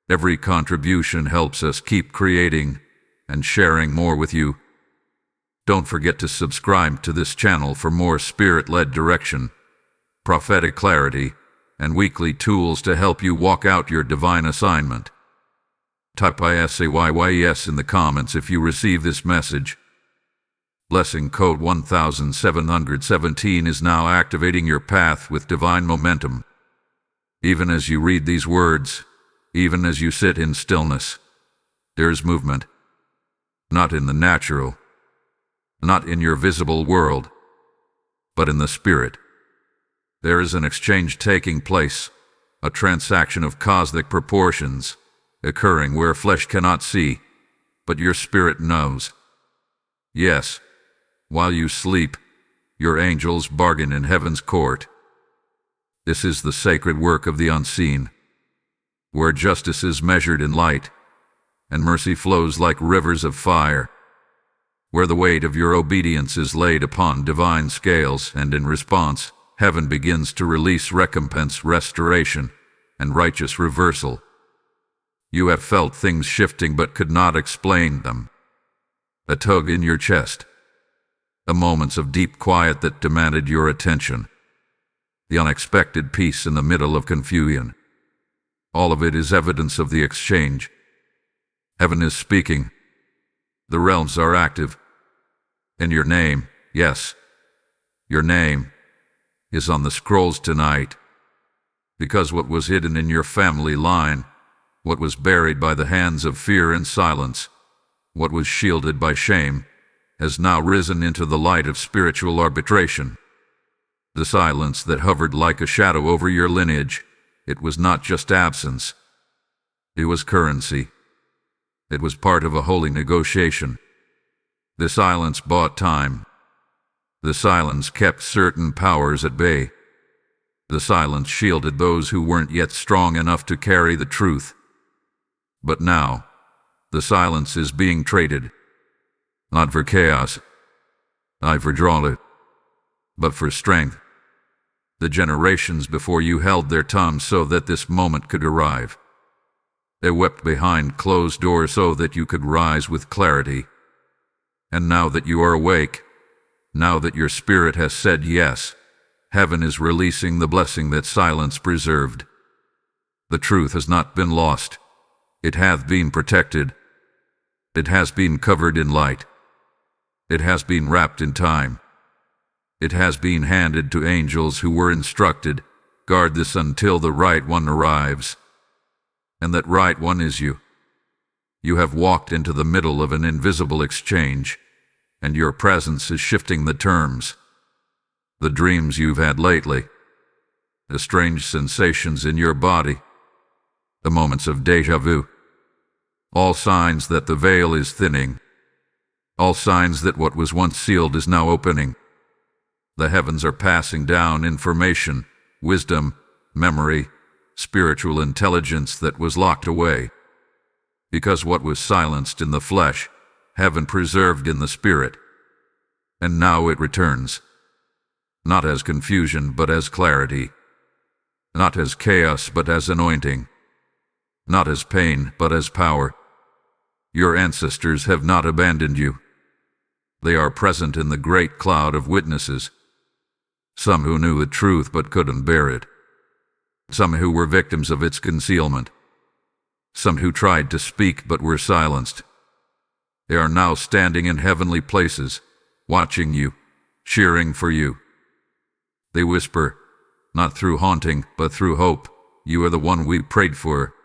Every contribution helps us keep creating and sharing more with you. Don't forget to subscribe to this channel for more spirit-led direction, prophetic clarity, and weekly tools to help you walk out your divine assignment. Type ISAYYES in the comments if you receive this message. Blessing code 1717 is now activating your path with divine momentum. Even as you read these words, even as you sit in stillness, there's movement. Not in the natural, not in your visible world, but in the spirit. There is an exchange taking place, a transaction of cosmic proportions, occurring where flesh cannot see, but your spirit knows. Yes, while you sleep, your angels bargain in heaven's court. This is the sacred work of the unseen, where justice is measured in light, and mercy flows like rivers of fire, where the weight of your obedience is laid upon divine scales, and in response, heaven begins to release recompense, restoration, and righteous reversal. You have felt things shifting but could not explain them. A tug in your chest. The moments of deep quiet that demanded your attention. The unexpected peace in the middle of confusion. All of it is evidence of the exchange. Heaven is speaking. The realms are active. And your name, yes, your name, is on the scrolls tonight. Because what was hidden in your family line, what was buried by the hands of fear and silence, what was shielded by shame, has now risen into the light of spiritual arbitration. The silence that hovered like a shadow over your lineage, it was not just absence. It was currency. It was part of a holy negotiation. The silence bought time. The silence kept certain powers at bay. The silence shielded those who weren't yet strong enough to carry the truth. But now, the silence is being traded. Not for chaos, not for drama, but for strength. The generations before you held their tongues so that this moment could arrive. They wept behind closed doors so that you could rise with clarity. And now that you are awake, now that your spirit has said yes, heaven is releasing the blessing that silence preserved. The truth has not been lost. It hath been protected. It has been covered in light. It has been wrapped in time. It has been handed to angels who were instructed, Guard this until the right one arrives. And that right one is you. You have walked into the middle of an invisible exchange, and your presence is shifting the terms. The dreams you've had lately, the strange sensations in your body, the moments of déjà vu, all signs that the veil is thinning, all signs that what was once sealed is now opening. The heavens are passing down information, wisdom, memory, spiritual intelligence that was locked away. Because what was silenced in the flesh, heaven preserved in the spirit. And now it returns. Not as confusion, but as clarity. Not as chaos, but as anointing. Not as pain, but as power. Your ancestors have not abandoned you. They are present in the great cloud of witnesses. Some who knew the truth but couldn't bear it. Some who were victims of its concealment. Some who tried to speak but were silenced. They are now standing in heavenly places, watching you, cheering for you. They whisper, not through haunting, but through hope, "You are the one we prayed for.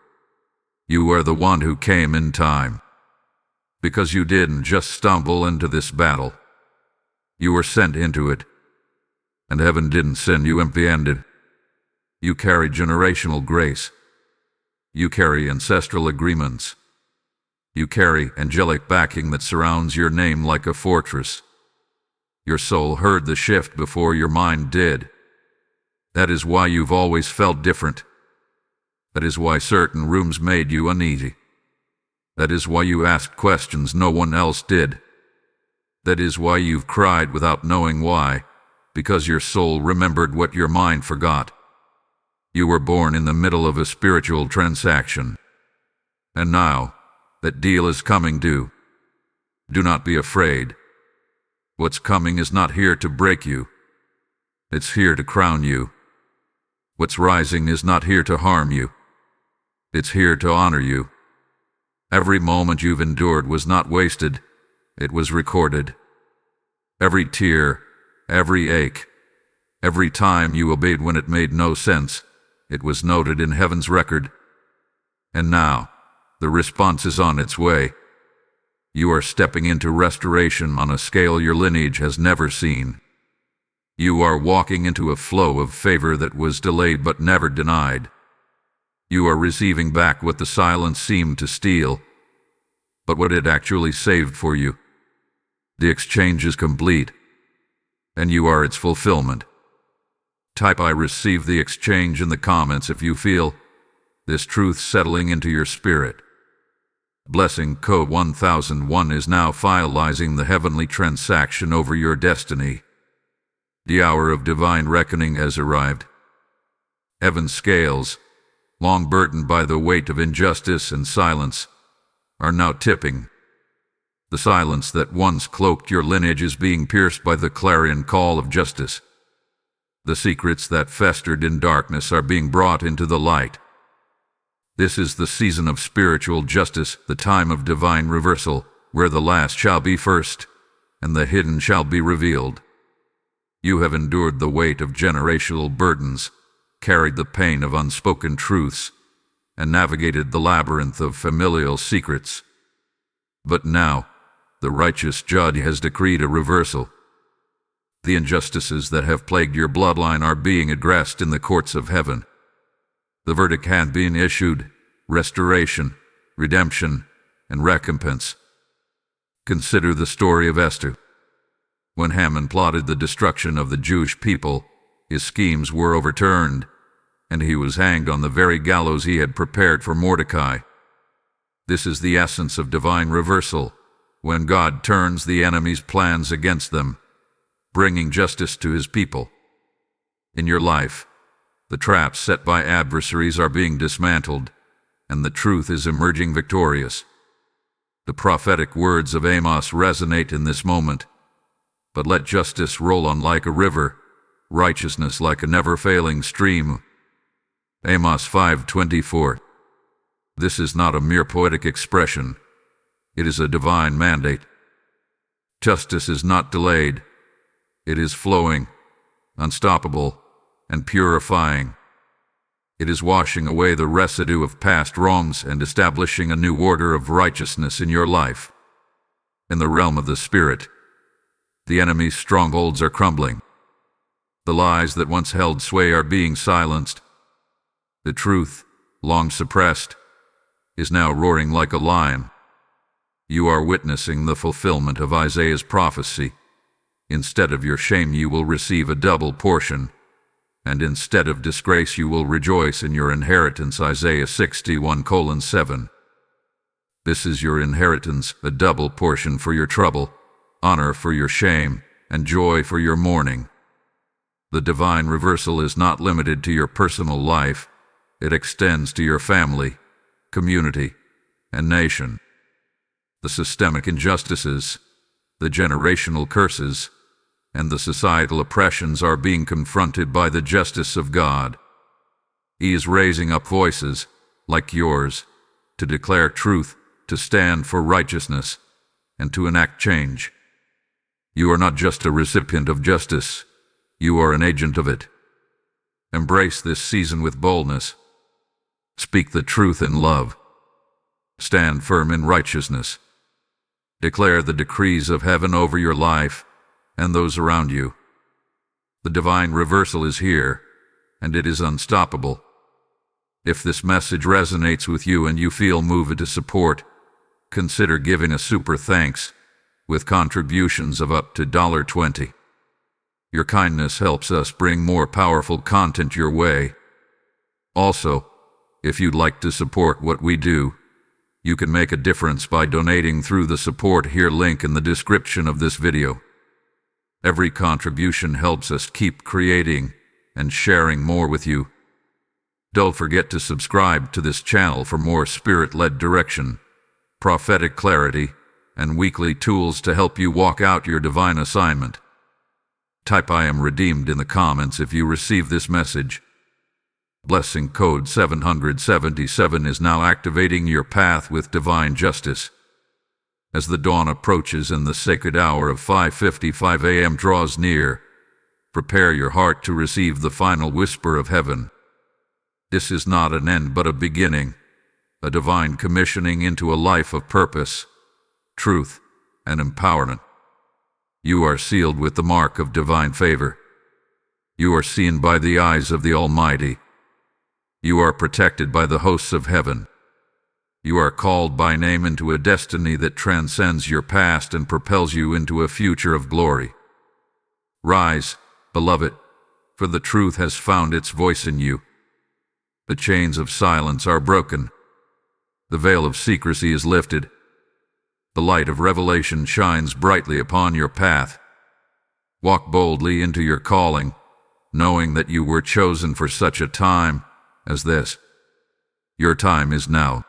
You are the one who came in time." Because you didn't just stumble into this battle. You were sent into it. And heaven didn't send you empty-handed. You carry generational grace. You carry ancestral agreements. You carry angelic backing that surrounds your name like a fortress. Your soul heard the shift before your mind did. That is why you've always felt different. That is why certain rooms made you uneasy. That is why you asked questions no one else did. That is why you've cried without knowing why, because your soul remembered what your mind forgot. You were born in the middle of a spiritual transaction. And now, that deal is coming due. Do not be afraid. What's coming is not here to break you. It's here to crown you. What's rising is not here to harm you. It's here to honor you. Every moment you've endured was not wasted. It was recorded. Every tear, every ache, every time you obeyed when it made no sense, it was noted in heaven's record. And now, the response is on its way. You are stepping into restoration on a scale your lineage has never seen. You are walking into a flow of favor that was delayed but never denied. You are receiving back what the silence seemed to steal, but what it actually saved for you. The exchange is complete, and you are its fulfillment. Type "I receive the exchange" in the comments if you feel this truth settling into your spirit. Blessing Code 1001 is now finalizing the heavenly transaction over your destiny. The hour of divine reckoning has arrived. Heaven's scales, long burdened by the weight of injustice and silence, are now tipping. The silence that once cloaked your lineage is being pierced by the clarion call of justice. The secrets that festered in darkness are being brought into the light. This is the season of spiritual justice, the time of divine reversal, where the last shall be first, and the hidden shall be revealed. You have endured the weight of generational burdens, carried the pain of unspoken truths, and navigated the labyrinth of familial secrets. But now, the righteous judge has decreed a reversal. The injustices that have plagued your bloodline are being addressed in the courts of heaven. The verdict had been issued: restoration, redemption, and recompense. Consider the story of Esther. When Haman plotted the destruction of the Jewish people, his schemes were overturned, and he was hanged on the very gallows he had prepared for Mordecai. This is the essence of divine reversal, when God turns the enemy's plans against them, bringing justice to his people. In your life, the traps set by adversaries are being dismantled, and the truth is emerging victorious. The prophetic words of Amos resonate in this moment. But let justice roll on like a river, righteousness like a never-failing stream. Amos 5:24. This is not a mere poetic expression. It is a divine mandate. Justice is not delayed. It is flowing, unstoppable, and purifying. It is washing away the residue of past wrongs and establishing a new order of righteousness in your life. In the realm of the Spirit, the enemy's strongholds are crumbling. The lies that once held sway are being silenced. The truth, long suppressed, is now roaring like a lion. You are witnessing the fulfillment of Isaiah's prophecy. Instead of your shame, you will receive a double portion, and instead of disgrace, you will rejoice in your inheritance. Isaiah 61:7. This is your inheritance, a double portion for your trouble, honor for your shame, and joy for your mourning. The divine reversal is not limited to your personal life. It extends to your family, community, and nation. The systemic injustices, the generational curses, and the societal oppressions are being confronted by the justice of God. He is raising up voices, like yours, to declare truth, to stand for righteousness, and to enact change. You are not just a recipient of justice, you are an agent of it. Embrace this season with boldness. Speak the truth in love. Stand firm in righteousness. Declare the decrees of heaven over your life and those around you. The divine reversal is here, and it is unstoppable. If this message resonates with you and you feel moved to support, consider giving a super thanks with contributions of up to $20. Your kindness helps us bring more powerful content your way. Also, if you'd like to support what we do, you can make a difference by donating through the Support Here link in the description of this video. Every contribution helps us keep creating and sharing more with you. Don't forget to subscribe to this channel for more spirit-led direction, prophetic clarity, and weekly tools to help you walk out your divine assignment. Type "I am redeemed" in the comments if you receive this message. Blessing code 777 is now activating your path with divine justice. As the dawn approaches and the sacred hour of 5:55 a.m. draws near, prepare your heart to receive the final whisper of heaven. This is not an end but a beginning, a divine commissioning into a life of purpose, truth, and empowerment. You are sealed with the mark of divine favor. You are seen by the eyes of the Almighty. You are protected by the hosts of heaven. You are called by name into a destiny that transcends your past and propels you into a future of glory. Rise, beloved, for the truth has found its voice in you. The chains of silence are broken. The veil of secrecy is lifted. The light of revelation shines brightly upon your path. Walk boldly into your calling, knowing that you were chosen for such a time as this. Your time is now.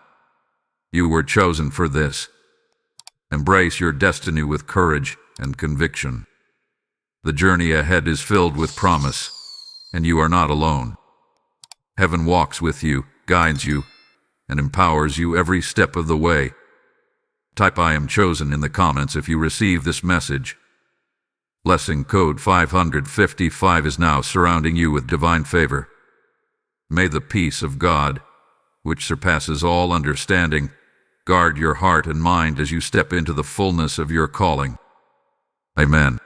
You were chosen for this. Embrace your destiny with courage and conviction. The journey ahead is filled with promise, and you are not alone. Heaven walks with you, guides you, and empowers you every step of the way. Type "I am chosen" in the comments if you receive this message. Blessing code 555 is now surrounding you with divine favor. May the peace of God, which surpasses all understanding, guard your heart and mind as you step into the fullness of your calling. Amen.